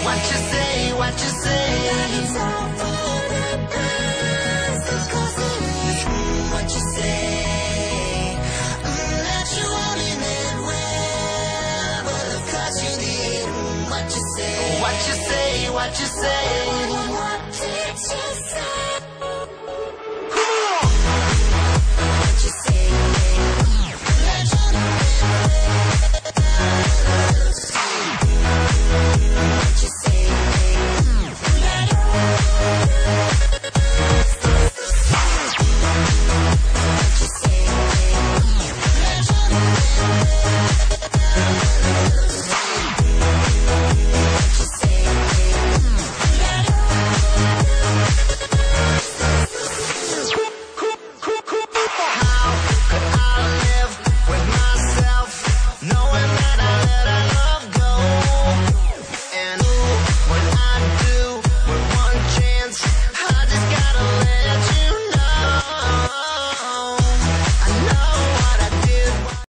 What you say, what you say. It's all for the best, of course it is. What you say. That you want in it well, but of course you did. What you say. What you say, what you say. What did you say?